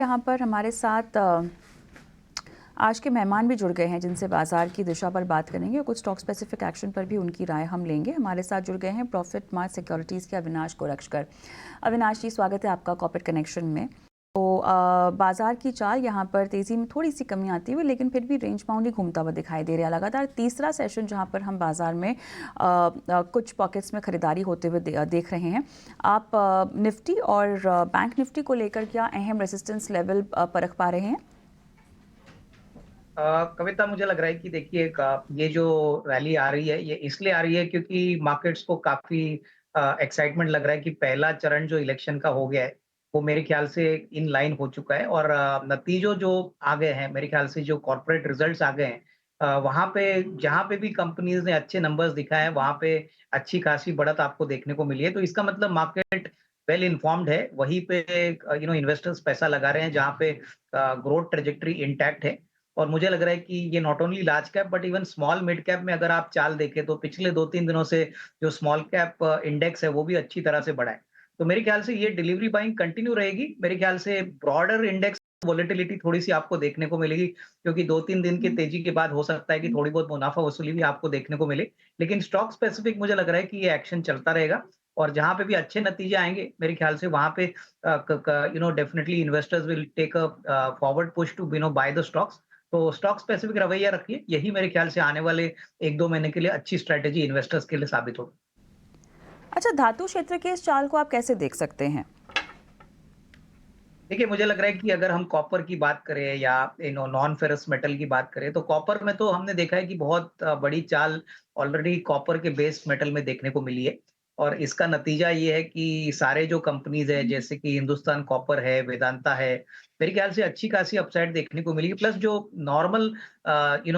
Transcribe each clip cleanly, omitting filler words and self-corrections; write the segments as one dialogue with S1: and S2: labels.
S1: यहाँ पर हमारे साथ आज के मेहमान भी जुड़ गए हैं जिनसे बाजार की दिशा पर बात करेंगे और कुछ स्टॉक स्पेसिफिक एक्शन पर भी उनकी राय हम लेंगे। हमारे साथ जुड़ गए हैं प्रॉफिट मार्ट सिक्योरिटीज़ के अविनाश गोरक्षकर। अविनाश जी, स्वागत है आपका कॉर्पोरेट कनेक्शन में। तो बाजार की चाल यहाँ पर तेज़ी में थोड़ी सी कमी आती हुई, लेकिन फिर भी रेंज बाउंड ही घूमता हुआ दिखाई दे रहा है। लगातार तीसरा सेशन जहाँ पर हम बाजार में कुछ पॉकेट्स में खरीदारी होते हुए देख रहे हैं। आप निफ्टी और बैंक निफ्टी को लेकर क्या अहम रेजिस्टेंस लेवल परख पा रहे हैं?
S2: कविता, मुझे लग रहा है कि देखिए ये जो रैली आ रही है ये इसलिए आ रही है क्योंकि मार्केट्स को काफी एक्साइटमेंट लग रहा है कि पहला चरण जो इलेक्शन का हो गया है वो मेरे ख्याल से इन लाइन हो चुका है। और नतीजों जो आ गए हैं, मेरे ख्याल से जो कॉर्पोरेट रिजल्ट्स आ गए हैं, वहां पे जहां पे भी कंपनीज ने अच्छे नंबर्स दिखाए हैं वहां पे अच्छी खासी बढ़त आपको देखने को मिली है। तो इसका मतलब मार्केट वेल इन्फॉर्म्ड है, वहीं पे इन्वेस्टर्स पैसा लगा रहे हैं जहां पे ग्रोथ ट्रेजेक्टरी इंटैक्ट है। और मुझे लग रहा है कि ये not only large cap but even small mid cap में अगर आप चाल देखें तो पिछले 2-3 दिनों से जो स्मॉल कैप इंडेक्स है वो भी अच्छी तरह से बढ़ा है। तो मेरे ख्याल से ये डिलीवरी बाइंग कंटिन्यू रहेगी। मेरे ख्याल से ब्रॉडर इंडेक्स वोलेटिलिटी थोड़ी-सी आपको देखने को मिलेगी, क्योंकि 2-3 दिन की तेजी के बाद हो सकता है कि थोड़ी बहुत मुनाफा वसूली भी आपको देखने को मिले। लेकिन स्टॉक स्पेसिफिक मुझे लग रहा है कि ये एक्शन चलता रहेगा और जहाँ पे भी अच्छे नतीजे आएँगे मेरे ख्याल से वहाँ पे definitely investors will take a forward push to buy the stocks. तो स्टॉक स्पेसिफिक रवैया रखिए, यही मेरे ख्याल से आने वाले 1-2 महीने के लिए अच्छी स्ट्रैटेजी इन्वेस्टर्स के लिए साबित होगी।
S1: अच्छा, धातु क्षेत्र के इस चाल को आप कैसे देख सकते हैं?
S2: देखिए, मुझे लग रहा है कि अगर हम कॉपर की बात करें या नॉन फेरस मेटल की बात करें, तो कॉपर में तो हमने देखा है कि बहुत बड़ी चाल ऑलरेडी कॉपर के बेस मेटल में देखने को मिली है। और इसका नतीजा ये है कि सारे जो कंपनीज है जैसे कि हिंदुस्तान कॉपर है, वेदांता है, मेरे ख्याल से अच्छी खासी अपसाइड देखने को मिली। प्लस जो नॉर्मल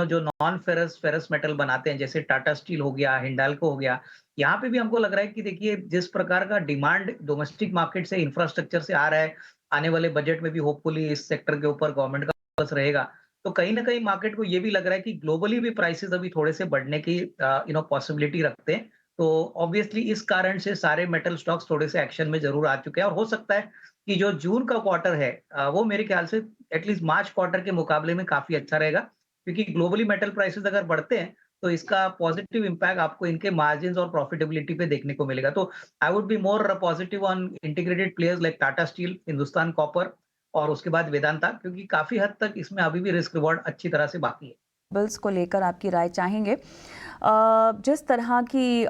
S2: जो नॉन फेरस फेरस मेटल बनाते हैं जैसे टाटा स्टील हो गया, हिंडाल्को हो गया, यहाँ पे भी हमको लग रहा है कि देखिए जिस प्रकार का डिमांड डोमेस्टिक मार्केट से इंफ्रास्ट्रक्चर से आ रहा है, आने वाले बजट में भी होपफुली इस सेक्टर के ऊपर गवर्नमेंट का फोकस रहेगा। तो कहीं न कहीं मार्केट को ये भी लग रहा है कि ग्लोबली भी प्राइसेज़ अभी थोड़े से बढ़ने की पॉसिबिलिटी रखते हैं। तो ऑब्वियसली इस कारण से सारे मेटल स्टॉक्स थोड़े से एक्शन में ज़रूर आ चुके हैं और हो सकता है कि जो जून का क्वार्टर है वो मेरे ख्याल से एटलीस्ट मार्च क्वार्टर के मुकाबले में काफ़ी अच्छा रहेगा। क्योंकि ग्लोबली मेटल प्राइसेज़ अगर बढ़ते हैं, तो इसका पॉजिटिव इम्पैक्ट आपको इनके मार्जिन्स और प्रॉफिटेबिलिटी पे देखने को मिलेगा। तो I would be more positive on integrated players like Tata steel, Hindustan copper और उसके बाद वेदांता, क्योंकि काफ़ी हद तक इसमें अभी भी रिस्क रिवॉर्ड अच्छी तरह से बाकी है।
S1: बिल्स को लेकर आपकी राय चाहेंगे। जिस तरह की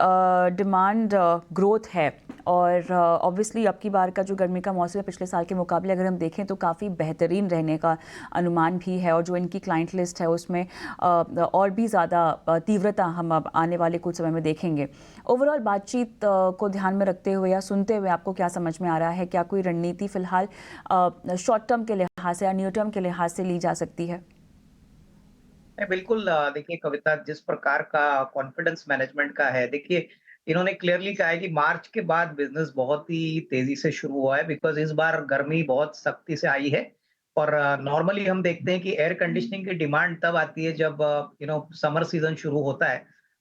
S1: डिमांड ग्रोथ है और ऑब्वियसली अब की बार का जो गर्मी का मौसम है पिछले साल के मुकाबले अगर हम देखें तो काफ़ी बेहतरीन रहने का अनुमान भी है और जो इनकी क्लाइंट लिस्ट है उसमें और भी ज़्यादा तीव्रता हम अब आने वाले कुछ समय में देखेंगे। ओवरऑल बातचीत को ध्यान में रखते हुए या सुनते हुए आपको क्या समझ में आ रहा है? क्या कोई रणनीति फ़िलहाल शॉर्ट टर्म के लिहाज से या न्यू टर्म के लिहाज से ली जा सकती है?
S2: नहीं, बिल्कुल देखिए कविता, जिस प्रकार का कॉन्फिडेंस मैनेजमेंट का है, देखिए इन्होंने क्लियरली कहा है कि मार्च के बाद बिजनेस बहुत ही तेजी से शुरू हुआ है बिकॉज़ इस बार गर्मी बहुत सख्ती से आई है। और नॉर्मली हम देखते हैं कि एयर कंडीशनिंग की डिमांड तब आती है जब समर सीज़न शुरू होता है।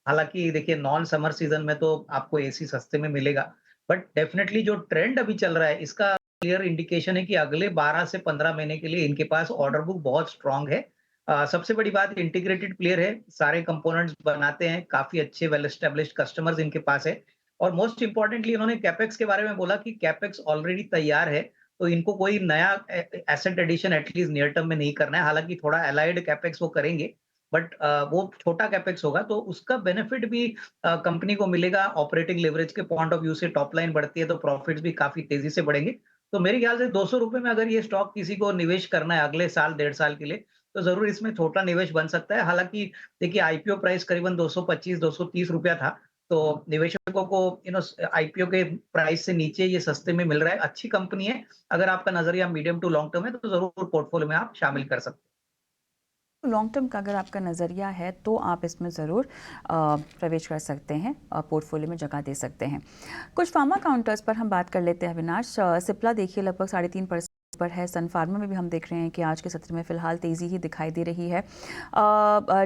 S2: हालाँकि देखिए नॉन समर सीज़न में तो आपको एसी सस्ते में मिलेगा। बट डेफिनिटली जो ट्रेंड अभी चल रहा है इसका क्लियर इंडिकेशन है कि अगले 12 से 15 महीने के लिए इनके पास ऑर्डर बुक बहुत स्ट्रांग है। सबसे बड़ी बात इंटीग्रेटेड प्लेयर है, सारे कंपोनेंट्स बनाते हैं, काफ़ी अच्छे वेल एस्टेब्लिश्ड कस्टमर्स इनके पास है। और मोस्ट इम्पोर्टेंटली इन्होंने कैपेक्स के बारे में बोला कि कैपेक्स ऑलरेडी तैयार है, तो इनको कोई नया asset addition at least near term में नहीं करना है। हालाँकि थोड़ा एलाइड कैपेक्स वो करेंगे, बट वो छोटा कैपेक्स होगा तो उसका बेनिफिट भी कंपनी को मिलेगा। ऑपरेटिंग लेवरेज के पॉइंट ऑफ व्यू से टॉप लाइन बढ़ती है तो प्रॉफिट्स भी काफ़ी तेज़ी से बढ़ेंगे। तो मेरे ख्याल से ₹200 में अगर ये स्टॉक किसी को निवेश करना है अगले साल, डेढ़ साल के लिए, तो ज़रूर इसमें छोटा निवेश बन सकता है। हालाँकि देखिए आईपीओ प्राइस करीबन ₹225-230 था, तो निवेशकों को आईपीओ के प्राइस से नीचे ये सस्ते में मिल रहा है। अच्छी कंपनी है, अगर आपका नज़रिया मीडियम टू लॉन्ग टर्म है, तो ज़रूर पोर्टफोलियो में आप शामिल कर सकते हैं।
S1: लॉन्ग टर्म का अगर आपका नज़रिया है तो आप इसमें ज़रूर प्रवेश कर सकते हैं, पोर्टफोलियो में जगह दे सकते हैं। कुछ फार्मा काउंटर्स पर हम बात कर लेते हैं अविनाश। सिप्ला देखिए लगभग 3.5% पर है। सन फार्मा में भी हम देख रहे हैं कि आज के सत्र में फिलहाल तेज़ी ही दिखाई दे रही है।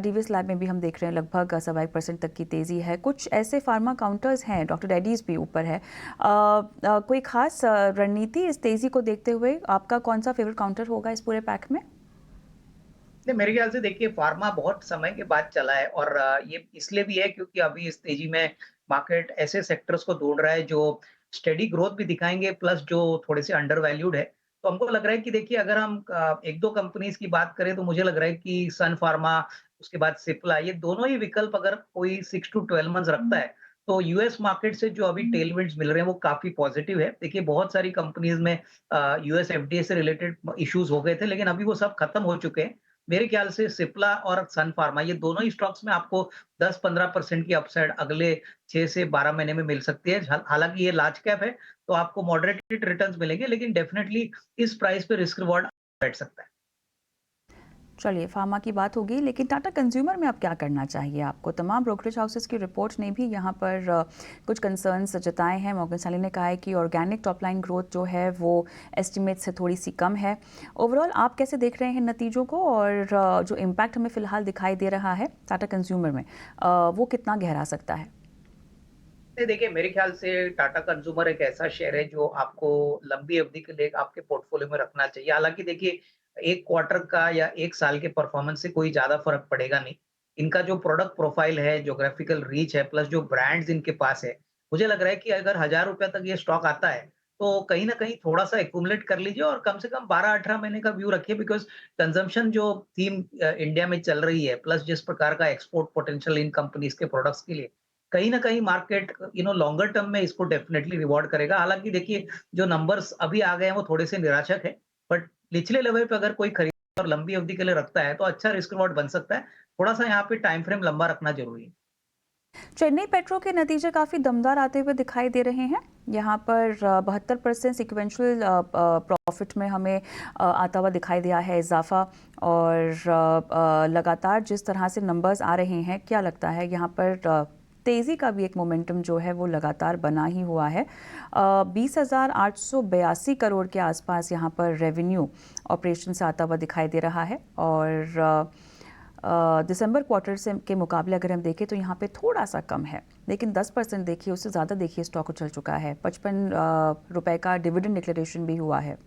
S1: डीवीएस लैब में भी हम देख रहे हैं लगभग 1.25% तक की तेज़ी है। कुछ ऐसे फार्मा काउंटर्स हैं, डॉक्टर रेड्डीज भी ऊपर है। कोई खास रणनीति इस तेज़ी को देखते हुए आपका कौन सा फेवरेट काउंटर होगा इस पूरे पैक में?
S2: नहीं, मेरे ख्याल से देखिए फार्मा बहुत समय के बाद चला है और ये इसलिए भी है क्योंकि अभी इस तेजी में मार्केट ऐसे सेक्टर्स को ढूंढ रहा है जो स्टेडी ग्रोथ भी दिखाएंगे प्लस जो थोड़े से अंडर वैल्यूड है। तो हमको लग रहा है कि देखिए अगर हम एक दो कंपनीज की बात करें तो मुझे लग रहा है कि सन फार्मा उसके बाद सिप्ला ये दोनों ही विकल्प अगर कोई 6 to 12 मंथ्स रखता है तो यूएस मार्केट से जो अभी टेलविंड्स मिल रहे हैं वो काफी पॉजिटिव है। देखिए बहुत सारी कंपनीज में यूएस एफडीए से रिलेटेड इश्यूज हो गए थे लेकिन अभी वो सब खत्म हो चुके हैं। मेरे ख्याल से सिप्ला और सन फार्मा ये दोनों ही स्टॉक्स में आपको 10-15% की अपसाइड अगले 6 से 12 महीने में मिल सकती है। हालांकि ये लार्ज कैप है तो आपको मॉडरेटेड रिटर्न्स मिलेंगे लेकिन डेफिनेटली इस प्राइस पे रिस्क रिवॉर्ड बैठ सकता है।
S1: चलिए, फार्मा की बात होगी, लेकिन टाटा कंज्यूमर में अब क्या करना चाहिए आपको? तमाम ब्रोकरेज हाउसेस की रिपोर्ट ने भी यहाँ पर कुछ कंसर्न्स जताए हैं। मॉर्गन स्टैनली ने कहा है कि ऑर्गेनिक टॉप लाइन ग्रोथ जो है वो एस्टिमेट से थोड़ी सी कम है। ओवरऑल आप कैसे देख रहे हैं नतीजों को, और जो इम्पैक्ट हमें फ़िलहाल दिखाई दे रहा है टाटा कंज्यूमर में, वो कितना गहरा सकता है?
S2: नहीं देखिए मेरे ख्याल से टाटा कंज्यूमर एक ऐसा शेयर है जो आपको लंबी अवधि के लिए आपके पोर्टफोलियो में रखना चाहिए। हालांकि देखिए एक क्वार्टर का या एक साल के परफॉर्मेंस से कोई ज्यादा फर्क पड़ेगा नहीं। इनका जो प्रोडक्ट प्रोफाइल है, ज्योग्राफिकल रीच है, प्लस जो ब्रांड्स इनके पास है, मुझे लग रहा है कि अगर 1000 रुपए तक ये स्टॉक आता है तो कहीं ना कहीं थोड़ा सा एक्यूमुलेट कर लीजिए और कम से कम 12-18 महीने का व्यू रखिए। बिकॉज कंजम्पशन जो थीम इंडिया में चल रही है प्लस जिस प्रकार का एक्सपोर्ट पोटेंशियल इन कंपनीज के प्रोडक्ट्स के लिए, कहीं न कहीं मार्केट लॉन्गर टर्म में इसको डेफिनिटली रिवॉर्ड करेगा। हालाँकि देखिए जो नंबर्स अभी आ गए हैं वो थोड़े से निराशक है, बट निचले लेवल पे अगर कोई खरीद और लंबी अवधि के लिए रखता है तो अच्छा रिस्क रिवॉर्ड बन सकता है। थोड़ा-सा यहाँ पे टाइम फ्रेम लंबा रखना ज़रूरी है।
S1: चेन्नई पेट्रो के नतीजे काफ़ी दमदार आते हुए दिखाई दे रहे हैं। यहाँ पर 72% सिक्वेंशल प्रॉफिट में हमें आता हुआ दिखाई दिया है इजाफा, और लगातार जिस तरह से नंबर्स आ रहे हैं, क्या लगता है यहाँ पर तेज़ी का भी एक मोमेंटम जो है वो लगातार बना ही हुआ है। 20,882 करोड़ के आसपास यहाँ पर रेवेन्यू ऑपरेशन से आता हुआ दिखाई दे रहा है, और दिसंबर क्वार्टर से के मुकाबले अगर हम देखें तो यहाँ पे थोड़ा सा कम है, लेकिन 10% देखिए, उससे ज़्यादा देखिए स्टॉक उछल चुका है। 55 रुपए का डिविडेंड डिक्लेरेशन भी हुआ है।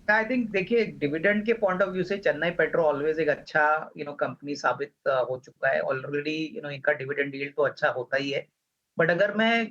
S2: आई थिंक देखिए डिविडेंड के पॉइंट ऑफ व्यू से चेन्नई पेट्रो ऑलवेज एक अच्छा कंपनी साबित हो चुका है। ऑलरेडी इनका डिविडेंड यील्ड तो अच्छा होता ही है। बट अगर मैं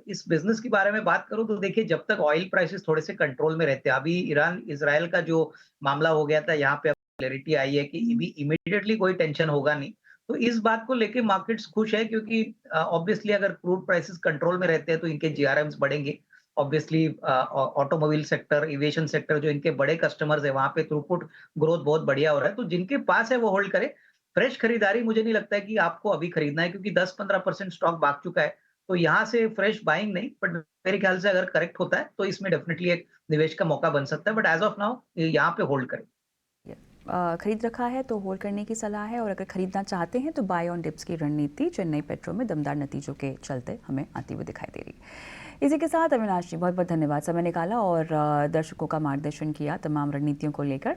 S2: इस बिजनेस के बारे में बात करूं तो देखिए जब तक ऑयल प्राइसेस थोड़े से कंट्रोल में रहते हैं, अभी ईरान इजराइल का जो मामला हो गया था यहाँ पे क्लैरिटी आई है कि अभी इमीडिएटली कोई टेंशन होगा नहीं। तो इस बात को लेके मार्केट्स खुश है क्योंकि ऑब्वियसली अगर क्रूड प्राइसेस कंट्रोल में रहते हैं तो इनके जीआरएम्स बढ़ेंगे। Obviously automobile sector, aviation sector जो इनके बड़े कस्टमर्स है वहां पे थ्रूपुट ग्रोथ बहुत बढ़िया हो रहा है। तो जिनके पास है वो होल्ड करे। फ्रेश खरीदारी मुझे नहीं लगता है कि आपको अभी खरीदना है क्योंकि 10-15% स्टॉक भाग चुका है। तो यहाँ से फ्रेश बाइंग नहीं, बट मेरे ख्याल से अगर करेक्ट होता है तो इसमें डेफिनेटली एक निवेश का मौका बन सकता है। बट एज ऑफ नाउ यहाँ पे होल्ड करें।
S1: खरीद रखा है तो होल्ड करने की सलाह है, और अगर खरीदना चाहते हैं तो बाय ऑन डिप्स की रणनीति चेन्नई पेट्रो में दमदार नतीजों के चलते हमें आती हुई दिखाई दे रही है। इसी के साथ अविनाश जी, बहुत बहुत धन्यवाद, समय निकाला और दर्शकों का मार्गदर्शन किया तमाम रणनीतियों को लेकर।